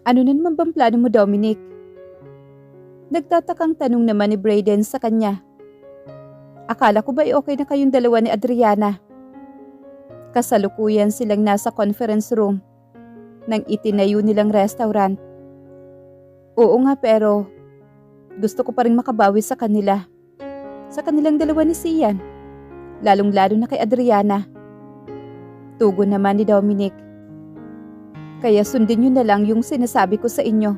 Ano na naman bang plano mo, Dominic? Nagtatakang tanong naman ni Brayden sa kanya. Akala ko ba okay na kayong dalawa ni Adriana? Kasalukuyan silang nasa conference room ng itinayo nilang restaurant. Oo nga, pero gusto ko pa rin makabawi sa kanila. Sa kanilang dalawa ni Sian. Lalong-lalo na kay Adriana. Tugon naman ni Dominic. Kaya sundin nyo na lang yung sinasabi ko sa inyo.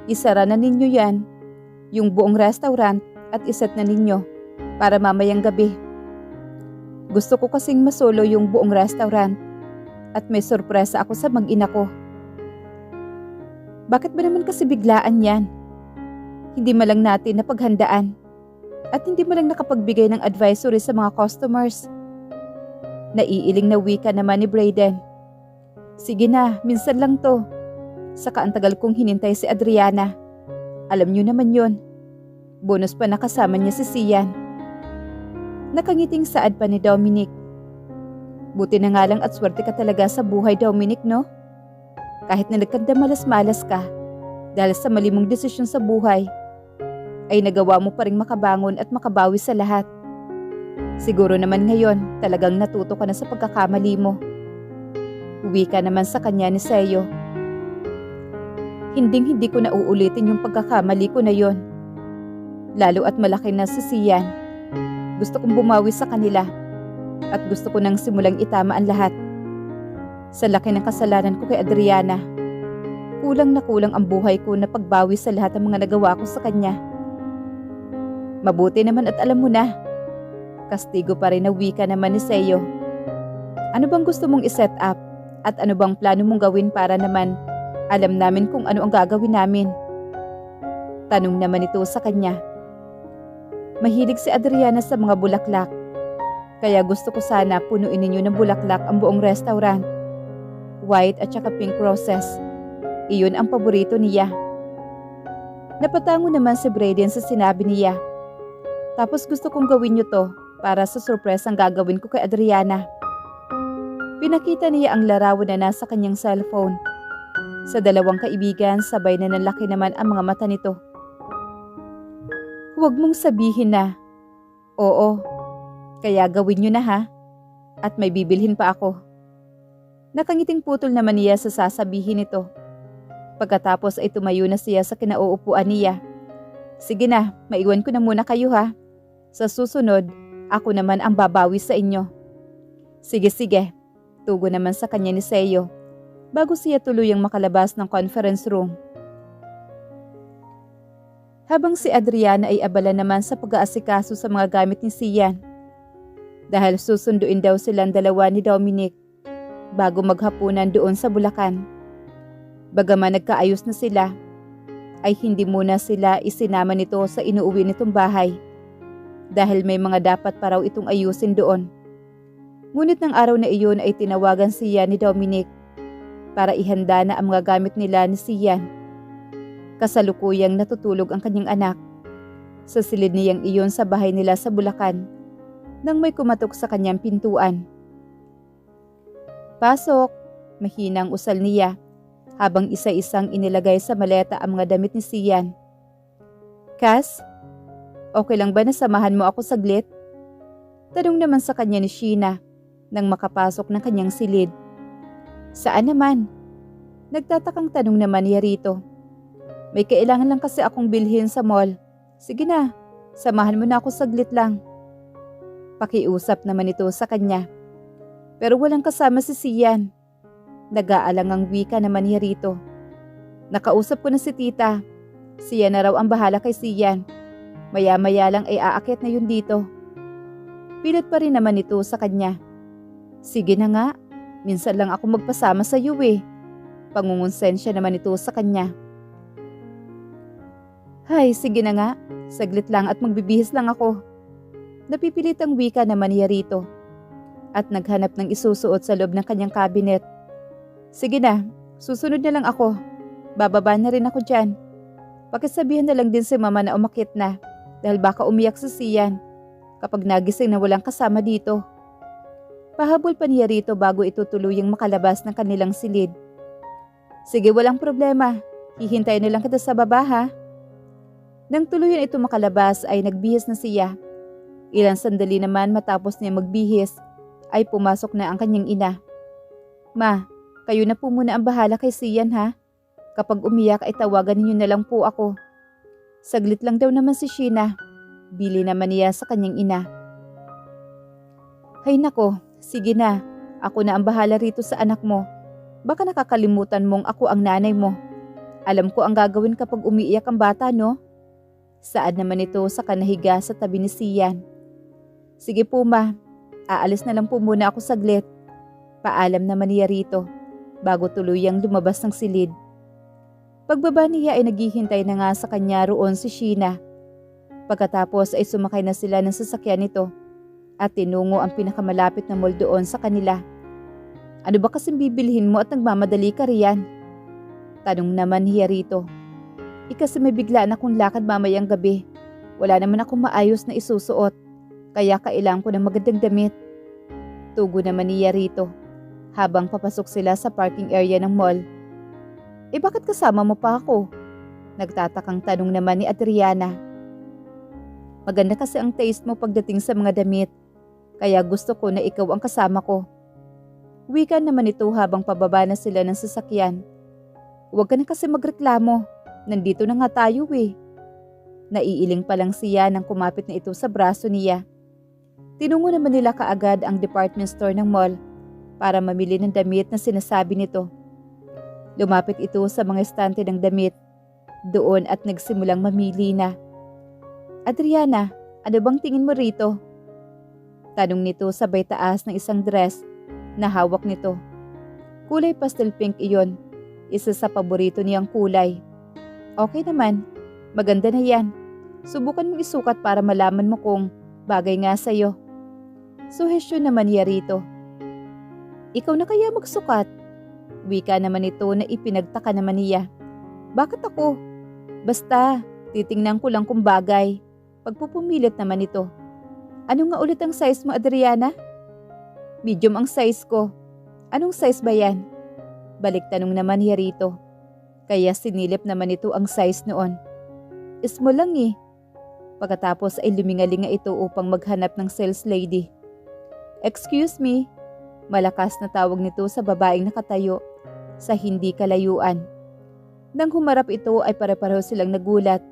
Isara na ninyo yan, yung buong restaurant, at iset na ninyo para mamayang gabi. Gusto ko kasing masolo yung buong restaurant at may sorpresa ako sa mag-ina ko. Bakit ba naman kasi biglaan yan? Hindi malang natin napaghandaan at hindi malang nakapagbigay ng advisory sa mga customers. Naiiling na wika naman ni Brayden. Sige na, minsan lang to. Saka ang tagal kong hinintay si Adriana. Alam niyo naman yon. Bonus pa nakasama niya si Sian. Nakangiting saad pa ni Dominic. Buti na nga lang at swerte ka talaga sa buhay, Dominic, no? Kahit na nagkandamalas-malas ka dahil sa mali mong desisyon sa buhay, ay nagawa mo pa rin makabangon at makabawi sa lahat. Siguro naman ngayon talagang natuto ka na sa pagkakamali mo. Uwi ka naman sa kanya ni Seo. Hinding-hindi ko na uulitin yung pagkakamali ko na yon. Lalo at malaki na si Sian. Gusto kong bumawi sa kanila at gusto ko nang simulang itama ang lahat. Sa laki ng kasalanan ko kay Adriana, kulang na kulang ang buhay ko na pagbawi sa lahat ng mga nagawa ko sa kanya. Mabuti naman at alam mo na. Kastigo pa rin na wika naman ni Seo. Ano bang gusto mong iset up at ano bang plano mong gawin para naman alam namin kung ano ang gagawin namin? Tanong naman ito sa kanya. Mahilig si Adriana sa mga bulaklak. Kaya gusto ko sana punuin ninyo ng bulaklak ang buong restaurant. White at saka pink roses. Iyon ang paborito niya. Napatango naman si Brayden sa sinabi niya. Tapos gusto kong gawin niyo to para sa surprise ang gagawin ko kay Adriana. Pinakita niya ang larawan na nasa kanyang cellphone. Sa dalawang kaibigan, sabay na nanlaki naman ang mga mata nito. Huwag mong sabihin na, oo, kaya gawin niyo na ha, at may bibilhin pa ako. Nakangiting putol naman niya sa sasabihin nito. Pagkatapos ay tumayo na siya sa kinauupuan niya. Sige na, maiwan ko na muna kayo ha. Sa susunod, ako naman ang babawi sa inyo. Sige, tugon naman sa kanya ni Seo, bago siya tuluyang makalabas ng conference room. Habang si Adriana ay abala naman sa pag-aasikaso sa mga gamit ni Sian. Dahil susunduin daw silang dalawa ni Dominic bago maghapunan doon sa Bulacan. Bagaman nagkaayos na sila, ay hindi muna sila isinama nito sa inuuwi nitong bahay dahil may mga dapat pa raw itong ayusin doon. Ngunit ng araw na iyon ay tinawagan siya ni Dominic para ihanda na ang mga gamit nila ni Sian. Kasalukuyang natutulog ang kanyang anak. Sa silid niyang iyon sa bahay nila sa Bulacan nang may kumatok sa kanyang pintuan. Pasok, mahinang usal niya habang isa-isang inilagay sa maleta ang mga damit ni Sian. Cass, okay lang ba na samahan mo ako saglit? Tanong naman sa kanya ni Sheena nang makapasok ng kanyang silid. Saan naman? Nagtatakang tanong naman niya rito. May kailangan lang kasi akong bilhin sa mall. Sige na, samahan mo na ako saglit lang. Pakiusap naman ito sa kanya. Pero walang kasama si Sian. Nag-aalangang wika naman niya rito. Nakausap ko na si tita. Siya na raw ang bahala kay Sian. Maya-maya lang ay aakyat na yun dito. Pilit pa rin naman ito sa kanya. Sige na nga, minsan lang ako magpasama sa iyo eh. Pangungonsensya naman ito sa kanya. Hay, sige na nga. Saglit lang at magbibihis lang ako. Napipilitang wika naman niya rito. At naghanap ng isusuot sa loob ng kanyang cabinet. Sige na, susunod na lang ako. Bababa na rin ako dyan. Pakisabihan na lang din si mama na umakyat na dahil baka umiyak si Sian kapag nagising na walang kasama dito. Pahabol pa niya rito bago ito tuluyang makalabas ng kanilang silid. Sige, walang problema. Hihintayin na lang kita sa baba ha. Nang tuluyan ito makalabas ay nagbihis na siya. Ilang sandali naman matapos niya magbihis ay pumasok na ang kanyang ina. Ma, kayo na po muna ang bahala kay Sian ha. Kapag umiyak ay tawagan ninyo na lang po ako. Saglit lang daw naman si Sheena. Bili naman niya sa kanyang ina. Hay nako, sige na. Ako na ang bahala rito sa anak mo. Baka nakakalimutan mong ako ang nanay mo. Alam ko ang gagawin kapag umiiyak ang bata, no? Saad naman ito sa kanahiga sa tabi ni Sian. Sige po ma, aalis na lang po muna ako saglit. Paalam naman niya rito bago tuluyang lumabas ng silid. Pagbaba niya ay naghihintay na nga sa kanya roon si Sheena. Pagkatapos ay sumakay na sila ng sasakyan nito at tinungo ang pinakamalapit na mall doon sa kanila. Ano ba kasing bibilhin mo at nagmamadali ka riyan? Tanong naman niya rito. Kasi may biglaan akong lakad mamayang gabi. Wala naman akong maayos na isusuot. Kaya kailangan ko ng magandang damit. Tugo naman niya rito habang papasok sila sa parking area ng mall. Bakit kasama mo pa ako? Nagtatakang tanong naman ni Adriana. Maganda kasi ang taste mo pagdating sa mga damit. Kaya gusto ko na ikaw ang kasama ko. Wika naman ito habang pababa na sila ng sasakyan. Huwag ka na kasi magreklamo. Nandito na nga tayo eh. Naiiling pa lang siya nang kumapit na ito sa braso niya. Tinungo naman nila kaagad ang department store ng mall para mamili ng damit na sinasabi nito. Lumapit ito sa mga estante ng damit doon at nagsimulang mamili na. Adriana, ano bang tingin mo rito? Tanong nito sabay taas ng isang dress na hawak nito. Kulay pastel pink iyon, isa sa paborito niyang kulay. Okay naman, maganda na yan. Subukan mong isukat para malaman mo kung bagay nga sa'yo. Suhestyon naman niya rito. Ikaw na kaya magsukat? Wika naman ito na ipinagtaka naman niya. Bakit ako? Basta, titingnan ko lang kung bagay. Pagpupumilit naman ito. Ano nga ulit ang size mo, Adriana? Medium ang size ko. Anong size ba yan? Balik tanong naman niya rito. Kaya sinilip naman ito ang size noon. Small lang eh. Pagkatapos ay lumingalinga ito upang maghanap ng sales lady. Excuse me. Malakas na tawag nito sa babaeng nakatayo sa hindi kalayuan. Nang humarap ito ay pare-pareho silang nagulat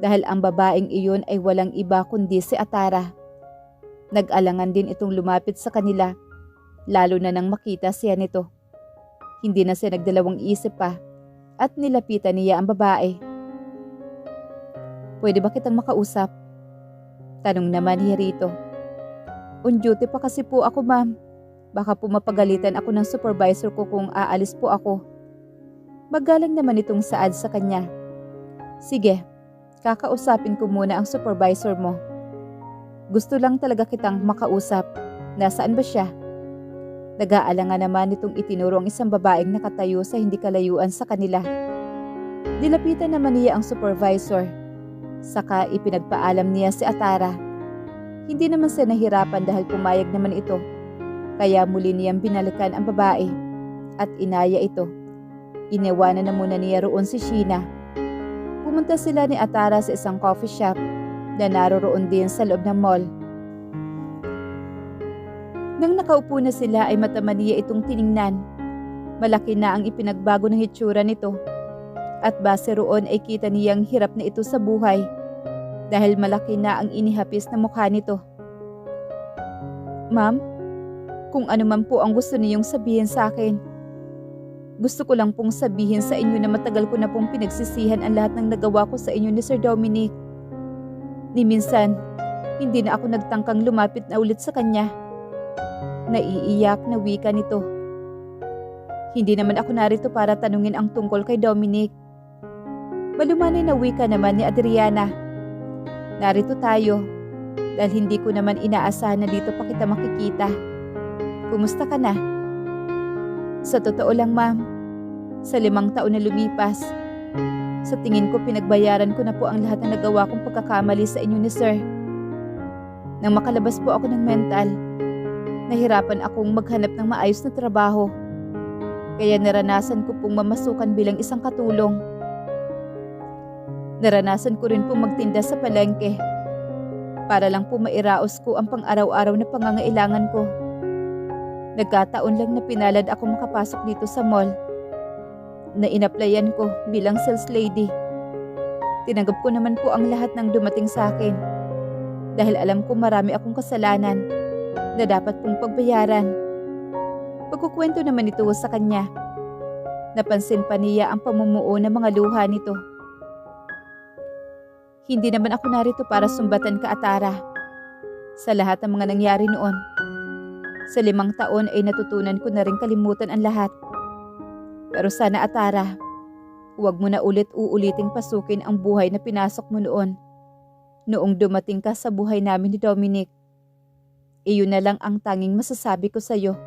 dahil ang babaeng iyon ay walang iba kundi si Atara. Nag-alangan din itong lumapit sa kanila lalo na nang makita siya nito. Hindi na siya nagdalawang isip pa at nilapitan niya ang babae. Pwede ba kitang makausap? Tanong naman niya rito. On duty pa kasi po ako, ma'am. Baka po mapagalitan ako ng supervisor ko kung aalis po ako. Magalang naman itong saad sa kanya. Sige, kakausapin ko muna ang supervisor mo. Gusto lang talaga kitang makausap. Nasaan ba siya? Nag-aalangan naman itong itinuro ang isang babaeng nakatayo sa hindi kalayuan sa kanila. Dilapitan naman niya ang supervisor. Saka ipinagpaalam niya si Atara. Hindi naman siya nahirapan dahil pumayag naman ito. Kaya muli niyang binalikan ang babae at inaya ito. Inewanan na muna niya roon si Sheena. Pumunta sila ni Atara sa isang coffee shop na naroroon din sa loob ng mall. Nang nakaupo na sila ay mata niya itong tiningnan. Malaki na ang ipinagbago ng hitsura nito. At base roon ay kita niyang hirap na ito sa buhay dahil malaki na ang inihapis na mukha nito. Ma'am, kung ano man po ang gusto niyong sabihin sa akin. Gusto ko lang pong sabihin sa inyo na matagal ko na pong pinagsisihan ang lahat ng nagawa ko sa inyo ni Sir Dominic. Ni minsan, hindi na ako nagtangkang lumapit na ulit sa kanya. Naiiyak na wika nito. Hindi naman ako narito para tanungin ang tungkol kay Dominic. Malumanay na wika naman ni Adriana. Narito tayo dahil hindi ko naman inaasahan na dito pa kita makikita. Kumusta ka na? Sa totoo lang, ma'am, sa 5 taon na lumipas, sa tingin ko pinagbayaran ko na po ang lahat ng nagawa kong pagkakamali sa inyo ni Sir. Nang makalabas po ako ng mental, nahirapan akong maghanap ng maayos na trabaho. Kaya naranasan ko pong mamasukan bilang isang katulong. Naranasan ko rin pong magtinda sa palengke para lang po mairaos ko ang pang-araw-araw na pangangailangan ko. Nagkataon lang na pinalad ako makapasok dito sa mall na inaplayan ko bilang sales lady. Tinanggap ko naman po ang lahat ng dumating sa akin dahil alam ko marami akong kasalanan na dapat pong pagbayaran. Pagkukwento naman ito sa kanya, napansin pa niya ang pamumuo ng mga luha nito. Hindi naman ako narito para sumbatan ka, Atara, sa lahat ng mga nangyari noon. Sa 5 taon ay natutunan ko na rin kalimutan ang lahat. Pero sana, Atara, huwag mo na uuliting pasukin ang buhay na pinasok mo noong dumating ka sa buhay namin ni Dominic. Iyon na lang ang tanging masasabi ko sa'yo.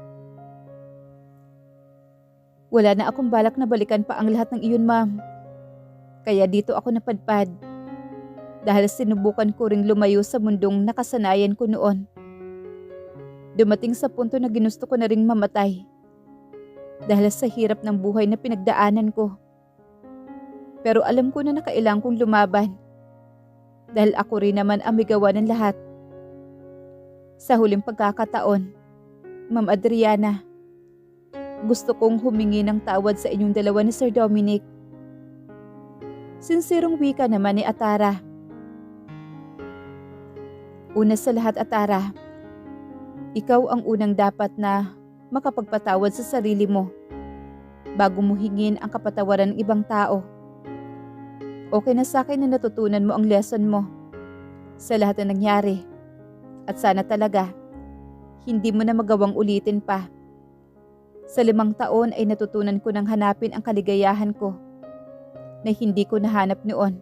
Wala na akong balak na balikan pa ang lahat ng iyon, ma'am. Kaya dito ako napadpad. Dahil sinubukan ko ring lumayo sa mundong nakasanayan ko noon. Dumating sa punto na ginusto ko na ring mamatay. Dahil sa hirap ng buhay na pinagdaanan ko. Pero alam ko na nakailangan kong lumaban. Dahil ako rin naman ang may gawa ng lahat. Sa huling pagkakataon, Ma'am Adriana, gusto kong humingi ng tawad sa inyong dalawa ni Sir Dominic. Sinserong wika naman ni Atara. Una sa lahat, Atara, ikaw ang unang dapat na makapagpatawad sa sarili mo bago mo hingin ang kapatawaran ng ibang tao. Okay na sa akin na natutunan mo ang lesson mo sa lahat na nangyari at sana talaga hindi mo na magawang ulitin pa. Sa 5 taon ay natutunan ko nang hanapin ang kaligayahan ko na hindi ko nahanap noon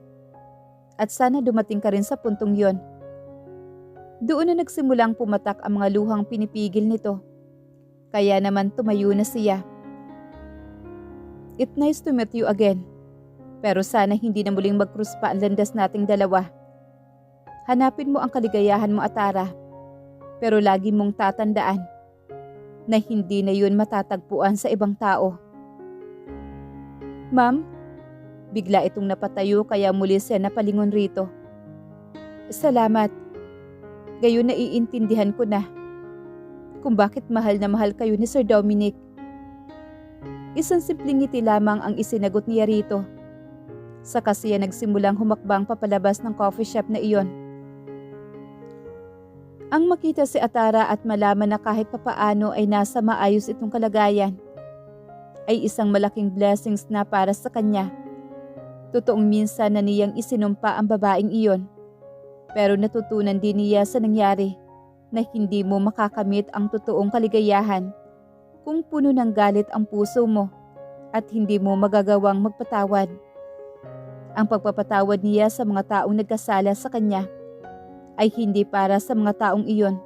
at sana dumating ka rin sa puntong yon. Doon na nagsimulang pumatak ang mga luhang pinipigil nito. Kaya naman tumayo na siya. It's nice to meet you again. Pero sana hindi na muling mag-cruise pa ang landas nating dalawa. Hanapin mo ang kaligayahan mo, Atara. Pero lagi mong tatandaan na hindi na yun matatagpuan sa ibang tao. Ma'am, bigla itong napatayo kaya muli siya napalingon rito. Salamat. Gayon naiintindihan ko na kung bakit mahal na mahal kayo ni Sir Dominic. Isang simpleng ngiti lamang ang isinagot niya rito. Saka siya nagsimulang humakbang papalabas ng coffee shop na iyon. Ang makita si Atara at malaman na kahit papaano ay nasa maayos itong kalagayan ay isang malaking blessings na para sa kanya. Totoong minsan na niyang isinumpa ang babaeng iyon. Pero natutunan din niya sa nangyari na hindi mo makakamit ang totoong kaligayahan kung puno ng galit ang puso mo at hindi mo magagawang magpatawad. Ang pagpapatawad niya sa mga taong nagkasala sa kanya ay hindi para sa mga taong iyon,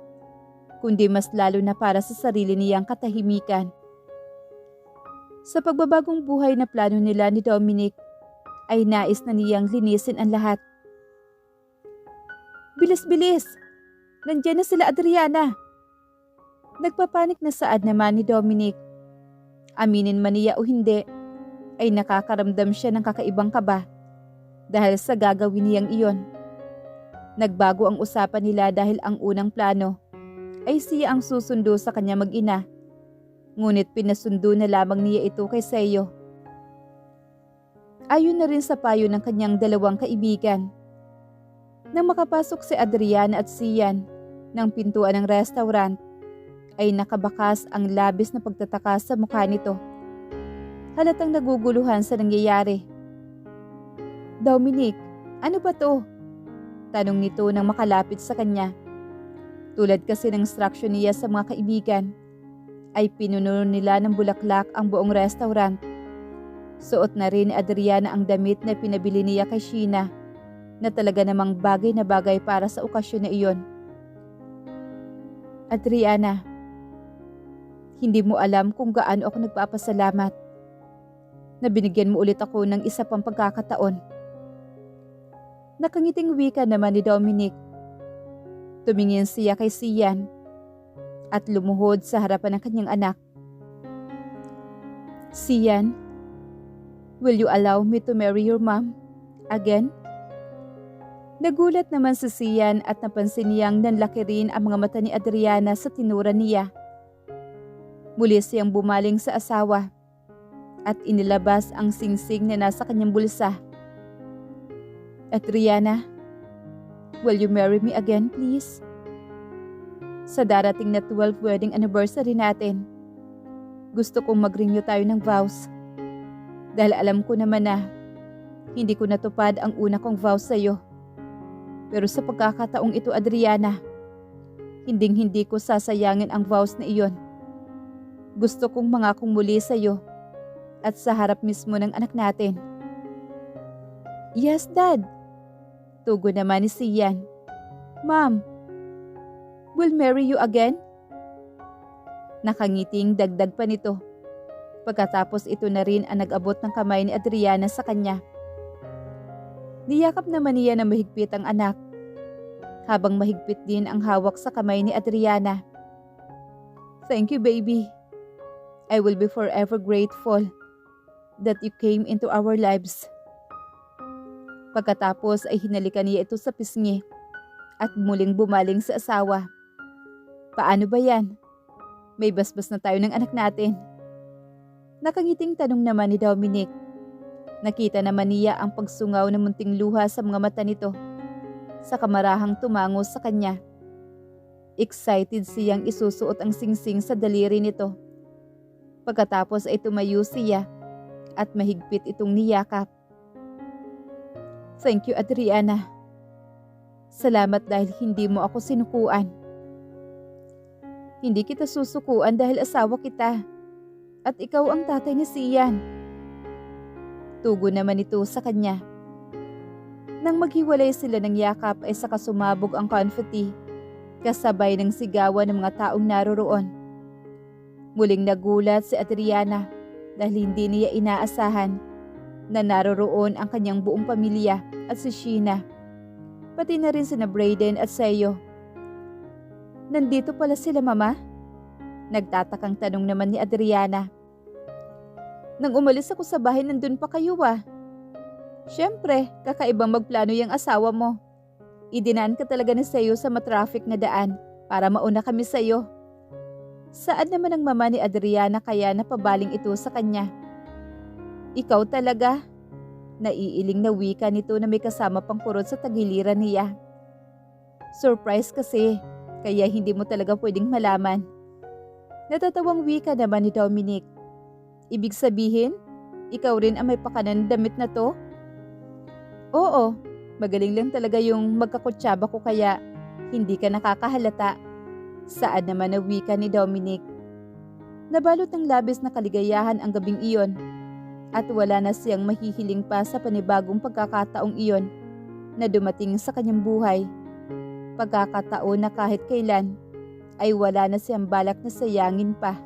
kundi mas lalo na para sa sarili niyang katahimikan. Sa pagbabagong buhay na plano nila ni Dominic, ay nais na niyang linisin ang lahat. Bilis-bilis! Nandiyan na sila, Adriana! Nagpapanik na saad naman ni Dominic. Aminin man niya o hindi, ay nakakaramdam siya ng kakaibang kaba dahil sa gagawin niyang iyon. Nagbago ang usapan nila dahil ang unang plano ay siya ang susundo sa kanya mag-ina. Ngunit pinasundo na lamang niya ito kay Seo. Ayon na rin sa payo ng kanyang dalawang kaibigan. Nang makapasok si Adriana at Sian ng pintuan ng restaurant, ay nakabakas ang labis na pagtataka sa mukha nito. Halatang naguguluhan sa nangyayari. Dominic, ano ba to? Tanong nito nang makalapit sa kanya. Tulad kasi ng instruction niya sa mga kaibigan, ay pinuno nila ng bulaklak ang buong restaurant. Suot na rin ni Adriana ang damit na pinabili niya kay Sheena na talaga namang bagay na bagay para sa okasyon na iyon. Adriana, hindi mo alam kung gaano ako nagpapasalamat na binigyan mo ulit ako ng isa pang pagkakataon. Nakangiting wika naman ni Dominic. Tumingin siya kay Sian at lumuhod sa harapan ng kanyang anak. Sian, will you allow me to marry your mom again? Nagulat naman si Sian at napansin niyang nanlaki rin ang mga mata ni Adriana sa tinura niya. Muli siyang bumaling sa asawa at inilabas ang singsing na nasa kanyang bulsa. Adriana, will you marry me again, please? Sa darating na 12th wedding anniversary natin, gusto kong mag-renew tayo ng vows. Dahil alam ko naman na hindi ko natupad ang una kong vows sa'yo. Pero sa pagkakataong ito, Adriana, hinding-hindi ko sasayangin ang vows na iyon. Gusto kong mangakong muli sa'yo at sa harap mismo ng anak natin. Yes, Dad. Tugon naman ni Sian. Mom, will marry you again? Nakangiting dagdag pa nito. Pagkatapos ito na rin ang nag-abot ng kamay ni Adriana sa kanya. Niyakap naman niya na mahigpit ang anak, habang mahigpit din ang hawak sa kamay ni Adriana. Thank you, baby. I will be forever grateful that you came into our lives. Pagkatapos ay hinalikan niya ito sa pisngi at muling bumaling sa asawa. Paano ba yan? May basbas na tayo ng anak natin. Nakangiting tanong naman ni Dominic. Nakita naman niya ang pagsungaw ng munting luha sa mga mata nito. Sa kamarahang tumango sa kanya. Excited siyang isusuot ang singsing sa daliri nito. Pagkatapos ay tumayo siya at mahigpit itong niyakap. Thank you, Adriana. Salamat dahil hindi mo ako sinukuan. Hindi kita susukuan dahil asawa kita. At ikaw ang tatay ni Sian. Tugon naman ito sa kanya. Nang maghiwalay sila ng yakap ay saka sumabog ang confetti, kasabay ng sigawan ng mga taong naroroon. Muling nagulat si Adriana dahil hindi niya inaasahan na naroroon ang kanyang buong pamilya at si Sheena, pati na rin sina Brayden at Seo. Nandito pala sila, Mama? Nagtatakang tanong naman ni Adriana. Nang umalis ako sa bahay, nandun pa kayo ah. Siyempre, kakaibang magplano yung asawa mo. Idinaan ka talaga ni Seo sa matraffic na daan para mauna kami sa'yo. Saan naman ang mama ni Adriana kaya napabaling ito sa kanya? Ikaw talaga? Naiiling na wika nito na may kasama pang kurot sa tagiliran niya. Surprise kasi, kaya hindi mo talaga pwedeng malaman. Natatawang wika naman ni Dominic. Ibig sabihin, ikaw rin ang may pakanan damit na to? Oo, magaling lang talaga yung magkakutsaba ko kaya hindi ka nakakahalata. Saan naman na wika ni Dominic? Nabalot ng labis na kaligayahan ang gabing iyon at wala na siyang mahihiling pa sa panibagong pagkakataong iyon na dumating sa kanyang buhay. Pagkakataon na kahit kailan ay wala na siyang balak na sayangin pa.